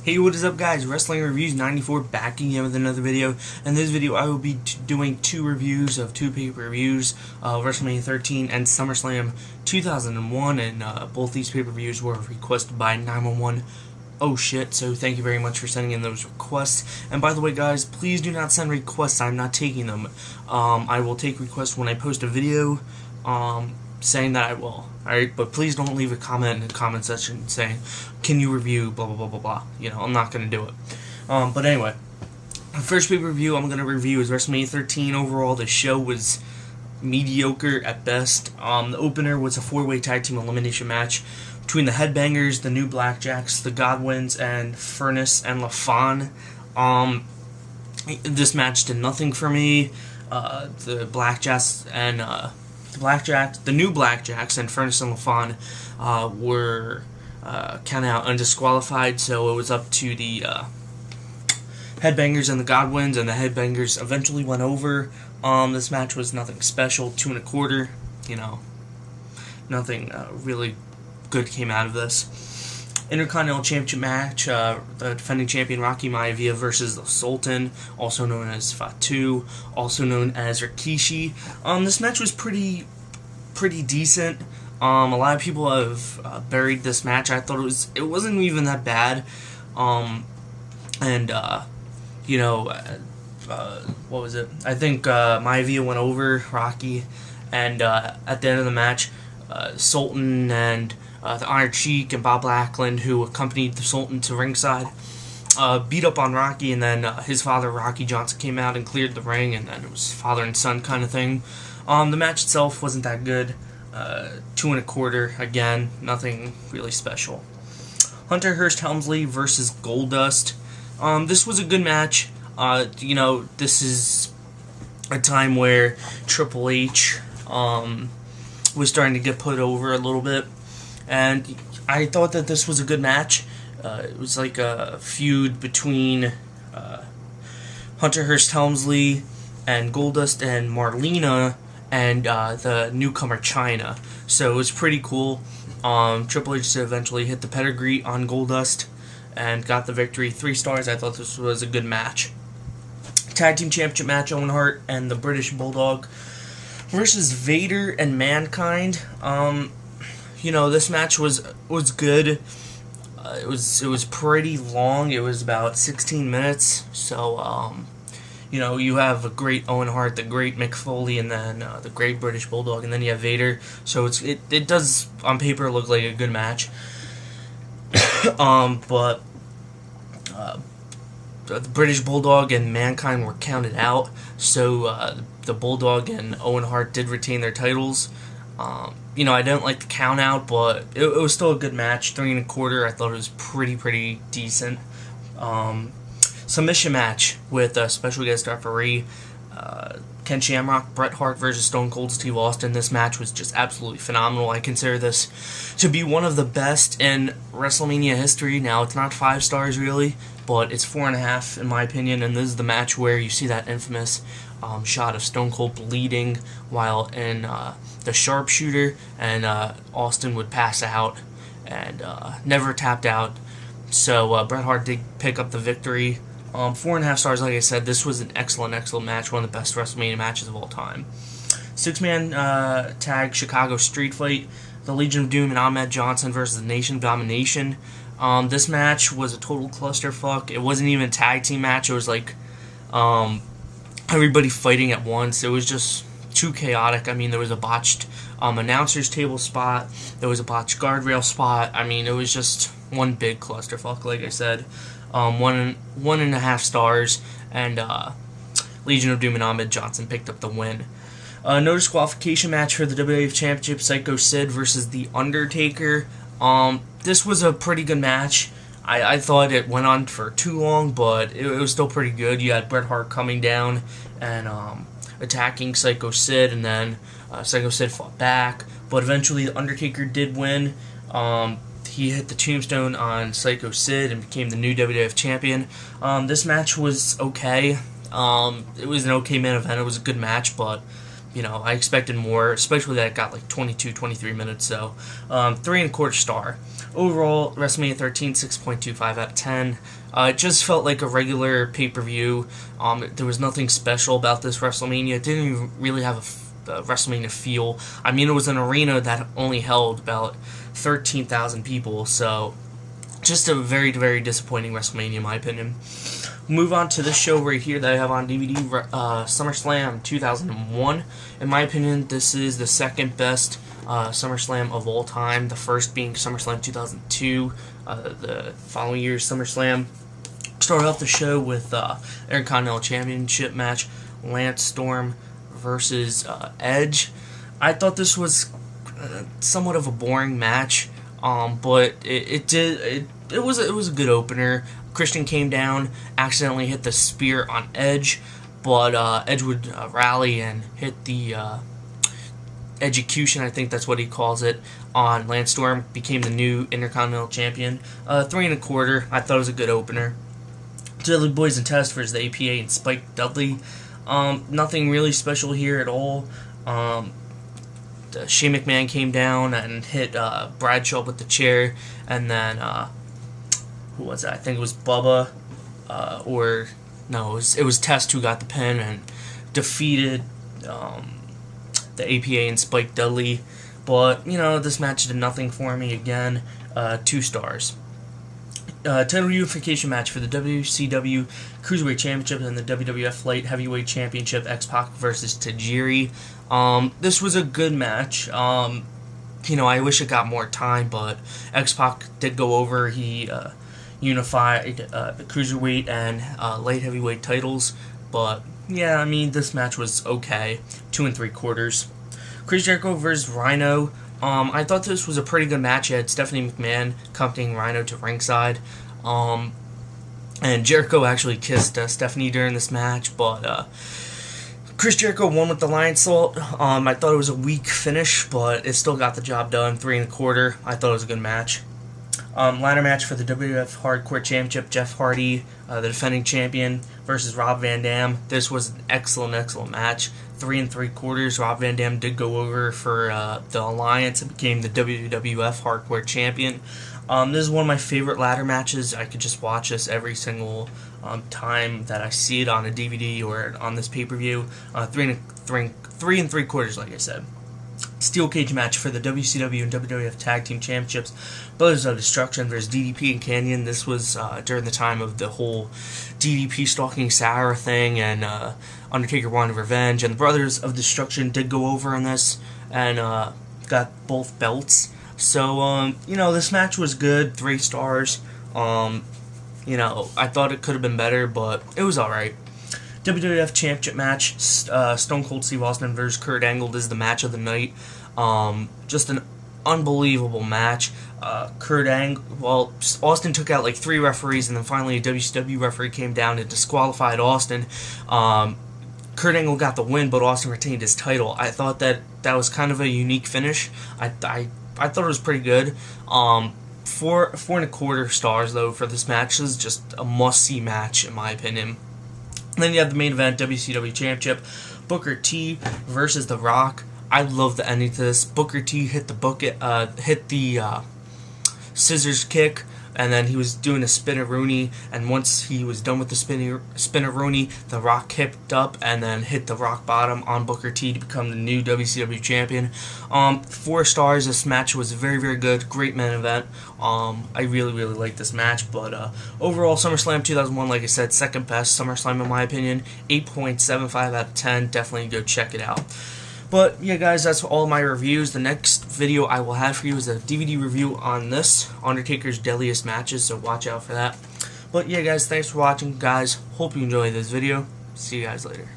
Hey, what is up, guys? Wrestling Reviews 94 back again with another video. In this video, I will be doing two reviews of two pay-per-views, WrestleMania 13 and SummerSlam 2001, and both these pay-per-views were requested by 911. Oh shit, so thank you very much for sending in those requests. And by the way, guys, please do not send requests. I'm not taking them. I will take requests when I post a video, saying that I will. Alright, but please don't leave a comment in the comment section saying, can you review blah blah blah blah blah. You know, I'm not going to do it. But anyway, the first pay-per-view I'm going to review is WrestleMania 13. Overall, the show was mediocre at best. The opener was a four-way tag team elimination match between the Headbangers, the new Blackjacks, the Godwinns, and Furnas and LaFon. This match did nothing for me. The Blackjacks and the new Blackjacks and Furnas and LaFon were counted out undisqualified, so it was up to the Headbangers and the Godwinns, and the Headbangers eventually went over. This match was nothing special, 2 1/4, you know, nothing really good came out of this. Intercontinental Championship match, the defending champion Rocky Maivia versus the Sultan, also known as Fatu, also known as Rikishi. This match was pretty decent. A lot of people have buried this match. I thought it wasn't even that bad. You know, what was it? I think Maivia went over Rocky, and at the end of the match, Sultan and the Iron Sheik and Bob Backlund, who accompanied the Sultan to ringside, beat up on Rocky, and then his father, Rocky Johnson, came out and cleared the ring, and then it was father and son kind of thing. The match itself wasn't that good. 2 1/4, again, nothing really special. Hunter Hearst Helmsley versus Goldust. This was a good match. You know, this is a time where Triple H was starting to get put over a little bit, and I thought that this was a good match. It was like a feud between Hunter Hearst Helmsley and Goldust and Marlena and the newcomer China. So it was pretty cool. Triple H eventually hit the pedigree on Goldust and got the victory. 3 stars. I thought this was a good match. Tag Team Championship match, Owen, Hart, and the British Bulldog versus Vader and Mankind. You know, this match was good. It was pretty long. It was about 16 minutes. So you know, you have a great Owen Hart, the great Mick Foley, and then the great British Bulldog, and then you have Vader. So it does on paper look like a good match. But the British Bulldog and Mankind were counted out, so the Bulldog and Owen Hart did retain their titles. You know, I didn't like the count out, but it was still a good match. 3 1/4, I thought it was pretty decent. Submission match with a special guest referee, Ken Shamrock, Bret Hart versus Stone Cold Steve Austin. This match was just absolutely phenomenal. I consider this to be one of the best in WrestleMania history. Now, it's not 5 stars really, but it's 4.5 in my opinion, and this is the match where you see that infamous shot of Stone Cold bleeding while in the sharpshooter, and Austin would pass out and never tapped out. So Bret Hart did pick up the victory. 4.5 stars, like I said. This was an excellent match, one of the best WrestleMania matches of all time. 6-man tag Chicago street fight, the Legion of Doom and Ahmed Johnson versus the Nation of Domination. This match was a total clusterfuck. It wasn't even a tag team match. It was like everybody fighting at once. It was just too chaotic. I mean, there was a botched announcer's table spot. There was a botched guardrail spot. I mean, it was just one big clusterfuck, like I said. 1.5 stars, and Legion of Doom and Ahmed Johnson picked up the win. No disqualification match for the WWF Championship, Sycho Sid versus the Undertaker. This was a pretty good match. I thought it went on for too long, but it was still pretty good. You had Bret Hart coming down and attacking Sycho Sid, and then Sycho Sid fought back, but eventually the Undertaker did win. He hit the tombstone on Sycho Sid and became the new WWF champion. This match was okay. It was an okay main event. It was a good match, but I expected more, especially that it got like 22, 23 minutes. So 3.25 star. Overall, WrestleMania 13, 6.25 out of 10. It just felt like a regular pay-per-view. There was nothing special about this WrestleMania. It didn't even really have a WrestleMania feel. I mean, it was an arena that only held about 13,000 people, so just a very, very disappointing WrestleMania in my opinion. Move on to this show right here that I have on DVD, SummerSlam 2001. In my opinion, this is the second best SummerSlam of all time. The first being SummerSlam 2002, the following year's SummerSlam. Started off the show with Intercontinental Championship match, Lance Storm versus Edge. I thought this was somewhat of a boring match, but it was a good opener. Christian came down, accidentally hit the spear on Edge, but Edge would rally and hit the execution, I think that's what he calls it, on Lance Storm, became the new Intercontinental Champion. 3.25, I thought it was a good opener. Dudley Boyz and Test versus the APA and Spike Dudley. Nothing really special here at all. Shane McMahon came down and hit Bradshaw with the chair, and then who was it? I think it was Bubba, or no, it was Test who got the pin and defeated the APA and Spike Dudley. But this match did nothing for me again. 2 stars. Title unification match for the WCW Cruiserweight Championship and the WWF Light Heavyweight Championship, X-Pac versus Tajiri. This was a good match. I wish it got more time, but X-Pac did go over. He unified the Cruiserweight and Light Heavyweight titles. But, yeah, I mean, this match was okay. 2.75. Chris Jericho versus Rhino. I thought this was a pretty good match. It had Stephanie McMahon accompanying Rhino to ringside. And Jericho actually kissed Stephanie during this match, but Chris Jericho won with the Lion Salt. I thought it was a weak finish, but it still got the job done. 3.25. I thought it was a good match. Ladder match for the WWF Hardcore Championship, Jeff Hardy, the defending champion, versus Rob Van Dam. This was an excellent match. 3.75. Rob Van Dam did go over for the Alliance and became the WWF Hardcore Champion. This is one of my favorite ladder matches. I could just watch this every single time that I see it on a DVD or on this pay-per-view. 3.75, like I said. Steel cage match for the WCW and WWF Tag Team Championships, Brothers of Destruction versus DDP and Canyon. This was during the time of the whole DDP stalking Sarah thing, and Undertaker wanted revenge, and the Brothers of Destruction did go over on this and got both belts. So, this match was good. 3 stars. I thought it could have been better, but it was alright. WWF Championship match, Stone Cold Steve Austin versus Kurt Angle. This is the match of the night. Just an unbelievable match. Austin took out like 3 referees, and then finally a WCW referee came down and disqualified Austin. Kurt Angle got the win, but Austin retained his title. I thought that was kind of a unique finish. I thought it was pretty good. 4.25 stars though for this match. This is just a must-see match in my opinion. And then you have the main event, WCW Championship, Booker T versus The Rock. I love the ending to this. Booker T hit the scissors kick, and then he was doing a spin-a-rooney, and once he was done with the spin-a-rooney, The Rock kicked up and then hit the rock bottom on Booker T to become the new WCW champion. 4 stars. This match was very, very good. Great main event. I really, really liked this match, but overall, SummerSlam 2001, like I said, second best SummerSlam in my opinion. 8.75 out of 10. Definitely go check it out. But, yeah, guys, that's all my reviews. The next video I will have for you is a DVD review on this, Undertaker's Deadliest Matches, so watch out for that. But, yeah, guys, thanks for watching, guys. Hope you enjoyed this video. See you guys later.